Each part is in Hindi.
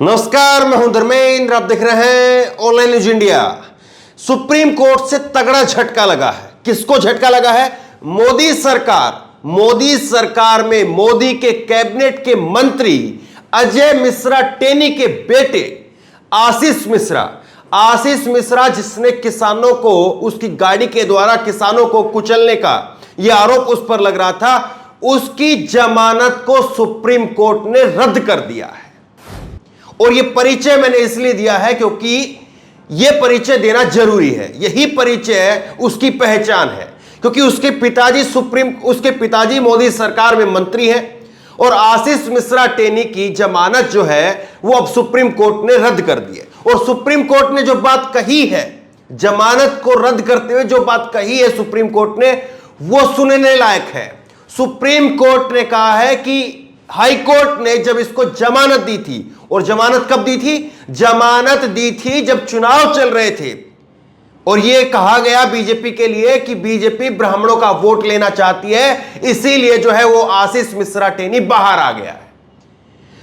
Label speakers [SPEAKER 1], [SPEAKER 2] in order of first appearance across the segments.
[SPEAKER 1] नमस्कार, मैं हूं धर्मेंद्र। आप देख रहे हैं online news India. Supreme court से तगड़ा झटका लगा है। किसको झटका लगा है? मोदी सरकार में मोदी के कैबिनेट के मंत्री अजय मिश्रा टेनी के बेटे आशीष मिश्रा जिसने किसानों को उसकी गाड़ी के द्वारा किसानों को कुचलने का यह आरोप उस पर लग रहा था, उसकी जमानत को सुप्रीम कोर्ट ने रद्द कर दिया है। और यह परिचय मैंने इसलिए दिया है क्योंकि यह परिचय देना जरूरी है। यही परिचय उसकी पहचान है, क्योंकि उसके पिताजी मोदी सरकार में मंत्री हैं और आशीष मिश्रा टेनी की जमानत जो है वो अब सुप्रीम कोर्ट ने रद्द कर दी है। और सुप्रीम कोर्ट ने जो बात कही है, जमानत को रद्द करते हुए जो बात कही है सुप्रीम कोर्ट ने, वो सुनने लायक है। सुप्रीम कोर्ट ने कहा है कि हाई कोर्ट ने जब इसको जमानत दी थी, और जमानत कब दी थी? जमानत दी थी जब चुनाव चल रहे थे, और यह कहा गया बीजेपी के लिए कि बीजेपी ब्राह्मणों का वोट लेना चाहती है, इसीलिए जो है वो आशीष मिश्रा टेनी बाहर आ गया है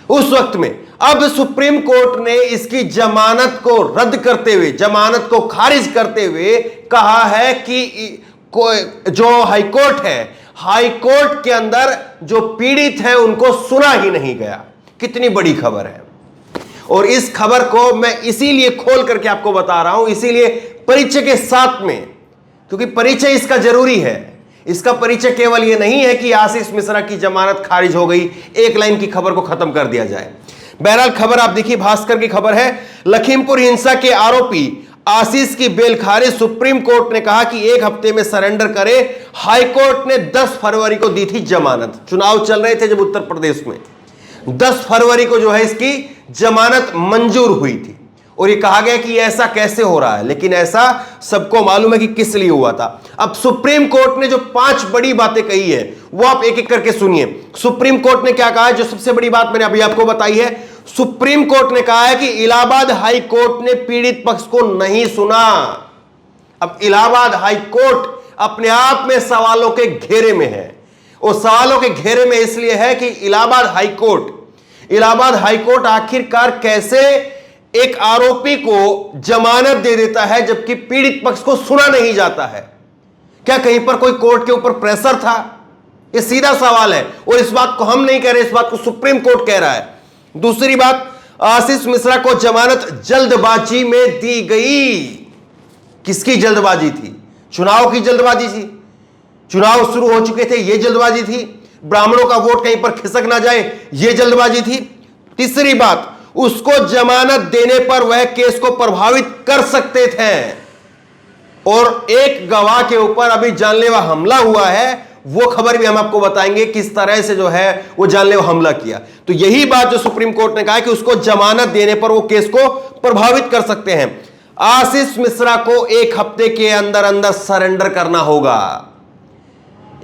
[SPEAKER 1] उस वक्त में। अब सुप्रीम कोर्ट ने इसकी जमानत को रद्द करते हुए, जमानत को खारिज करते हुए कहा है कि जो हाई कोर्ट है, हाई कोर्ट के अंदर जो पीड़ित है उनको सुना ही नहीं गया। कितनी बड़ी खबर है। और इस खबर को मैं इसीलिए खोल करके आपको बता रहा हूं, इसीलिए परिचय के साथ में, क्योंकि परिचय इसका जरूरी है। इसका परिचय केवल यह नहीं है कि आशीष मिश्रा की जमानत खारिज हो गई, एक लाइन की खबर को खत्म कर दिया जाए। बहरहाल खबर आप देखिए, भास्कर की खबर है, लखीमपुर हिंसा के आरोपी आशीष की बेल खारिज, सुप्रीम कोर्ट ने कहा कि 1 हफ्ते में सरेंडर करे। हाई कोर्ट ने 10 फरवरी को दी थी जमानत। चुनाव चल रहे थे जब उत्तर प्रदेश में, 10 फरवरी को जो है इसकी जमानत मंजूर हुई थी। और ये कहा गया कि ऐसा कैसे हो रहा है, लेकिन ऐसा सबको मालूम है कि किस लिए हुआ था। अब सुप्रीम कोर्ट ने जो 5 बड़ी बातें कही है वो आप एक एक करके सुनिए। सुप्रीम कोर्ट ने क्या कहा है? जो सबसे बड़ी बात मैंने अभी आपको बताई है, सुप्रीम कोर्ट ने कहा है कि इलाहाबाद हाई कोर्ट ने पीड़ित पक्ष को नहीं सुना। अब इलाहाबाद हाई कोर्ट अपने आप में सवालों के घेरे में है, और सवालों के घेरे में इसलिए है कि इलाहाबाद हाई कोर्ट आखिरकार कैसे एक आरोपी को जमानत दे देता है जबकि पीड़ित पक्ष को सुना नहीं जाता है। क्या कहीं पर कोई कोर्ट के ऊपर प्रेशर था? यह सीधा सवाल है, और इस बात को हम नहीं कह रहे, इस बात को सुप्रीम कोर्ट कह रहा है। दूसरी बात, आशीष मिश्रा को जमानत जल्दबाजी में दी गई। किसकी जल्दबाजी थी? चुनाव की जल्दबाजी थी। चुनाव शुरू हो चुके थे, यह जल्दबाजी थी। ब्राह्मणों का वोट कहीं पर खिसक ना जाए, यह जल्दबाजी थी। तीसरी बात, उसको जमानत देने पर वह केस को प्रभावित कर सकते थे, और एक गवाह के ऊपर अभी जानलेवा हमला हुआ है, वो खबर भी हम आपको बताएंगे किस तरह से जो है वो जानलेवा हमला किया। तो यही बात जो सुप्रीम कोर्ट ने कहा है कि उसको जमानत देने पर वो केस को प्रभावित कर सकते हैं। आशीष मिश्रा को 1 हफ्ते के अंदर अंदर सरेंडर करना होगा।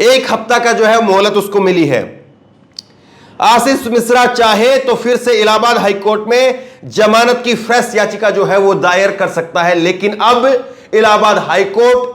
[SPEAKER 1] 1 हफ्ता का जो है मोहलत उसको मिली है। आशीष मिश्रा चाहे तो फिर से इलाहाबाद हाईकोर्ट में जमानत की फ्रेश याचिका जो है वो दायर कर सकता है, लेकिन अब इलाहाबाद हाईकोर्ट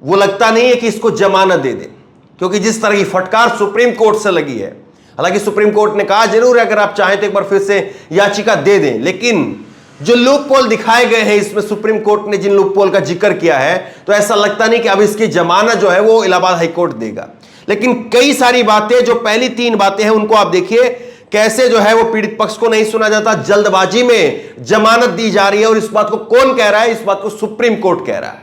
[SPEAKER 1] वो लगता नहीं है कि इसको जमानत दे दे, क्योंकि जिस तरह की फटकार सुप्रीम कोर्ट से लगी है। हालांकि सुप्रीम कोर्ट ने कहा जरूर है अगर आप चाहें तो एक बार फिर से याचिका दे दें, लेकिन जो लूप पोल दिखाए गए हैं इसमें, सुप्रीम कोर्ट ने जिन लूप पोल का जिक्र किया है, तो ऐसा लगता नहीं कि अब इसकी जमानत जो है वो इलाहाबाद हाईकोर्ट देगा। लेकिन कई सारी बातें, जो पहली 3 बातें हैं उनको आप देखिए, कैसे जो है वो पीड़ित पक्ष को नहीं सुना जाता, जल्दबाजी में जमानत दी जा रही है। और इस बात को कौन कह रहा है? इस बात को सुप्रीम कोर्ट कह रहा है।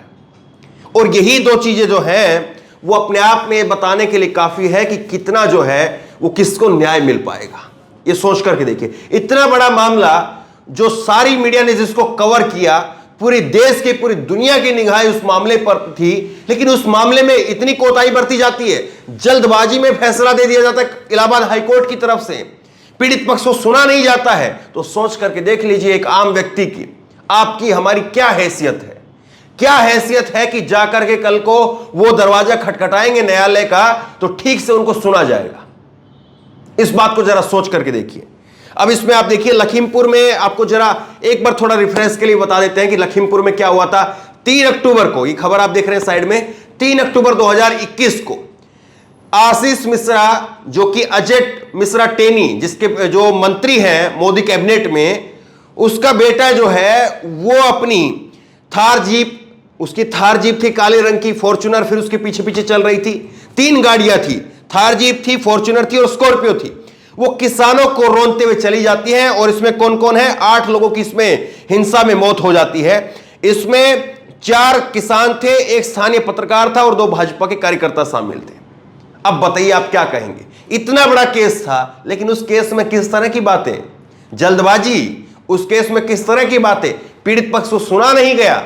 [SPEAKER 1] और यही 2 चीजें जो हैं वो अपने आप में बताने के लिए काफी है कि कितना जो है वो किसको न्याय मिल पाएगा। ये सोच करके देखिए, इतना बड़ा मामला जो सारी मीडिया ने जिसको कवर किया, पूरी देश की पूरी दुनिया की निगाहें उस मामले पर थी, लेकिन उस मामले में इतनी कोताही बरती जाती है, जल्दबाजी में फैसला दे दिया जाता है इलाहाबाद हाईकोर्ट की तरफ से, पीड़ित पक्ष को सुना नहीं जाता है। तो सोच करके देख लीजिए एक आम व्यक्ति की, आपकी, हमारी क्या हैसियत है। क्या हैसियत है कि जाकर के कल को वो दरवाजा खटखटाएंगे न्यायालय का तो ठीक से उनको सुना जाएगा। इस बात को जरा सोच करके देखिए। अब इसमें आप देखिए लखीमपुर में, आपको जरा एक बार थोड़ा रिफ्रेश के लिए बता देते हैं कि लखीमपुर में क्या हुआ था। 3 अक्टूबर को, ये खबर आप देख रहे हैं साइड में, 3 अक्टूबर 2021 को आशीष मिश्रा जो कि अजय मिश्रा टेनी, जिसके जो मंत्री हैं मोदी कैबिनेट में, उसका बेटा जो है वो अपनी थार जीप, उसकी थार जीप थी काले रंग की, फॉर्च्यूनर फिर उसके पीछे पीछे चल रही थी, 3 गाड़ियां थी, थार जीप थी, फॉर्च्यूनर थी और स्कॉर्पियो थी। वो किसानों को रोनते हुए चली जाती है और इसमें कौन कौन है, 8 लोगों की इसमें हिंसा में मौत हो जाती है। इसमें 4 किसान थे, एक स्थानीय पत्रकार था और 2 भाजपा के कार्यकर्ता शामिल थे। अब बताइए आप क्या कहेंगे, इतना बड़ा केस था, लेकिन उस केस में किस तरह की बातें, जल्दबाजी, उस केस में किस तरह की बातें, पीड़ित पक्ष को सुना नहीं गया,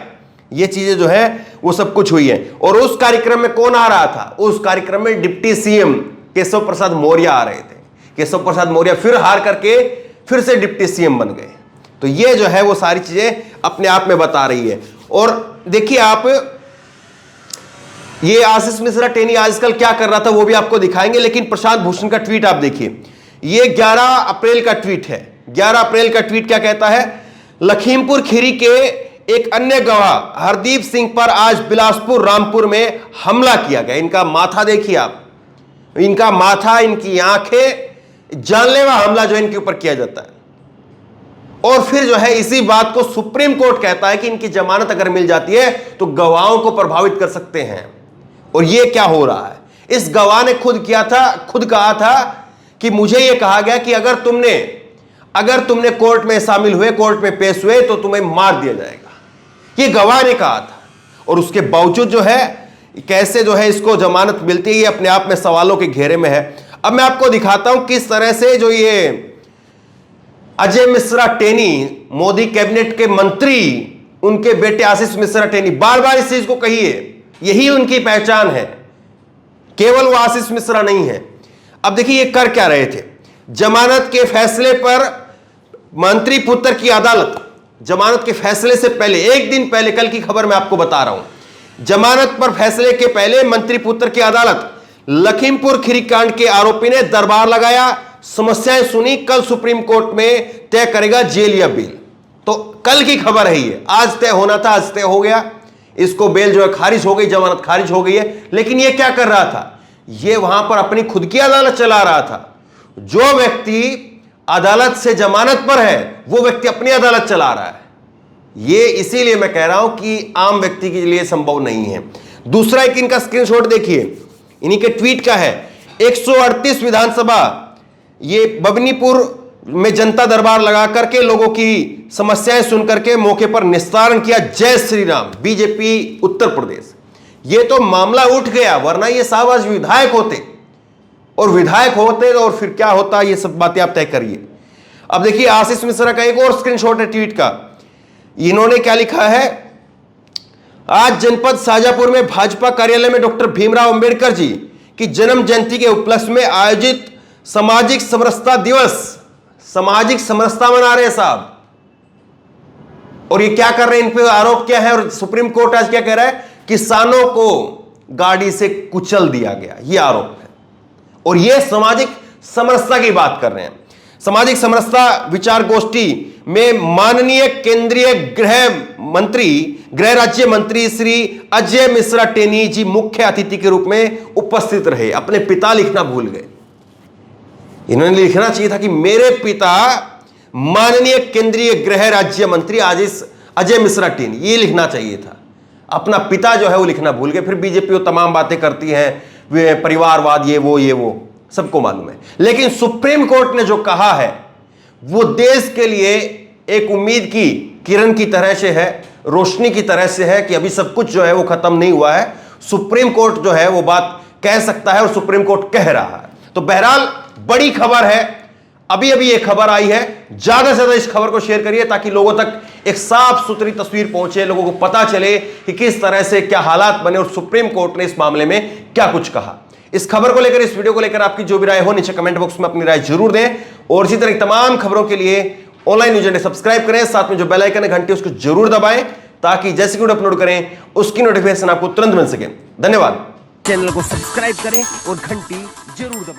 [SPEAKER 1] ये चीजें जो है वो सब कुछ हुई है। और उस कार्यक्रम में कौन आ रहा था, उस कार्यक्रम में डिप्टी सीएम केशव प्रसाद मौर्य आ रहे थे। केशव प्रसाद मौर्य फिर हार करके फिर से डिप्टी सीएम बन गए। तो ये जो है वो सारी चीजें अपने आप में बता रही है। और देखिए आप, ये आशीष मिश्रा टेनी आजकल क्या कर रहा था वो भी आपको दिखाएंगे, लेकिन प्रशांत भूषण का ट्वीट आप देखिए, ये 11 अप्रैल का ट्वीट है। 11 अप्रैल का ट्वीट क्या कहता है, लखीमपुर खीरी के एक अन्य गवाह हरदीप सिंह पर आज बिलासपुर रामपुर में हमला किया गया। इनका माथा देखिए आप, इनका माथा, इनकी आंखें, जानलेवा हमला जो इनके ऊपर किया जाता है। और फिर जो है इसी बात को सुप्रीम कोर्ट कहता है कि इनकी जमानत अगर मिल जाती है तो गवाहों को प्रभावित कर सकते हैं। और ये क्या हो रहा है, इस गवाह ने खुद कहा था कि मुझे यह कहा गया कि अगर तुमने कोर्ट में शामिल हुए, कोर्ट में पेश हुए तो तुम्हें मार दिया जाएगा, ये गवाह ने कहा था। और उसके बावजूद जो है कैसे जो है इसको जमानत मिलती है, ये अपने आप में सवालों के घेरे में है। अब मैं आपको दिखाता हूं किस तरह से जो ये अजय मिश्रा टेनी, मोदी कैबिनेट के मंत्री, उनके बेटे आशीष मिश्रा टेनी, बार बार इस चीज को कहिए, यही उनकी पहचान है, केवल वो आशीष मिश्रा नहीं है। अब देखिए ये कर क्या रहे थे, जमानत के फैसले पर मंत्री पुत्र की अदालत, जमानत के फैसले से पहले, एक दिन पहले, कल की खबर मैं आपको बता रहा हूं, जमानत पर फैसले के पहले मंत्री पुत्र की अदालत लखीमपुर खीरी कांड के आरोपी ने दरबार लगाया, समस्याएं सुनी, कल सुप्रीम कोर्ट में तय करेगा जेल या बेल। तो कल की खबर है ये, आज तय होना था, आज तय हो गया, इसको बेल जो है खारिज हो गई, जमानत खारिज हो गई है। लेकिन ये क्या कर रहा था, ये वहां पर अपनी खुद की अदालत चला रहा था। जो व्यक्ति अदालत से जमानत पर है वो व्यक्ति अपनी अदालत चला रहा है। ये इसीलिए मैं कह रहा हूं कि आम व्यक्ति के लिए संभव नहीं है। दूसरा एक इनका स्क्रीनशॉट देखिए, इन्हीं के ट्वीट का है, 138 विधानसभा, ये बबनीपुर में जनता दरबार लगा करके लोगों की समस्याएं सुन करके मौके पर निस्तारण किया, जय श्री राम, बीजेपी उत्तर प्रदेश। ये तो मामला उठ गया, वरना ये साहब आज विधायक होते, और विधायक होते और फिर क्या होता, ये सब बातें आप तय करिए। अब देखिए आशीष मिश्रा का एक और स्क्रीनशॉट है ट्वीट का, इन्होंने क्या लिखा है, आज जनपद शाजापुर में भाजपा कार्यालय में डॉक्टर भीमराव अंबेडकर जी की जन्म जयंती के उपलक्ष्य में आयोजित सामाजिक समरसता दिवस, सामाजिक समरसता मना रहे साहब। और ये क्या कर रहे हैं, इन पे आरोप क्या है, और सुप्रीम कोर्ट आज क्या कह रहा है, किसानों को गाड़ी से कुचल दिया गया, ये आरोप है। और ये सामाजिक समरसता की बात कर रहे हैं। सामाजिक समरसता विचार गोष्ठी में माननीय केंद्रीय गृह राज्य मंत्री श्री अजय मिश्रा टेनी जी मुख्य अतिथि के रूप में उपस्थित रहे। अपने पिता लिखना भूल गए, इन्होंने लिखना चाहिए था कि मेरे पिता माननीय केंद्रीय गृह राज्य मंत्री अजय मिश्रा टेनी, ये लिखना चाहिए था। अपना पिता जो है वो लिखना भूल गए। फिर बीजेपी वो तमाम बातें करती है, वे परिवारवाद, ये वो सबको मालूम है। लेकिन सुप्रीम कोर्ट ने जो कहा है वो देश के लिए एक उम्मीद की किरण की तरह से है, रोशनी की तरह से है कि अभी सब कुछ जो है वो खत्म नहीं हुआ है। सुप्रीम कोर्ट जो है वो बात कह सकता है और सुप्रीम कोर्ट कह रहा है। तो बहरहाल बड़ी खबर है, अभी ये खबर आई है, ज्यादा से ज्यादा इस खबर को शेयर करिए ताकि लोगों तक एक साफ सुथरी तस्वीर पहुंचे, लोगों को पता चले कि किस तरह से क्या हालात बने और सुप्रीम कोर्ट ने इस मामले में क्या कुछ कहा। इस खबर को लेकर, इस वीडियो को लेकर आपकी जो भी राय हो नीचे कमेंट बॉक्स में अपनी राय जरूर दें। और इसी तरह तमाम खबरों के लिए ऑनलाइन न्यूज इंडिया सब्सक्राइब करें, साथ में जो बेल आइकन है घंटी उसको जरूर दबाएं ताकि जैसे वीडियो अपलोड करें उसकी नोटिफिकेशन आपको तुरंत मिल सके। धन्यवाद।
[SPEAKER 2] चैनल को सब्सक्राइब करें और घंटी जरूर दबाएं।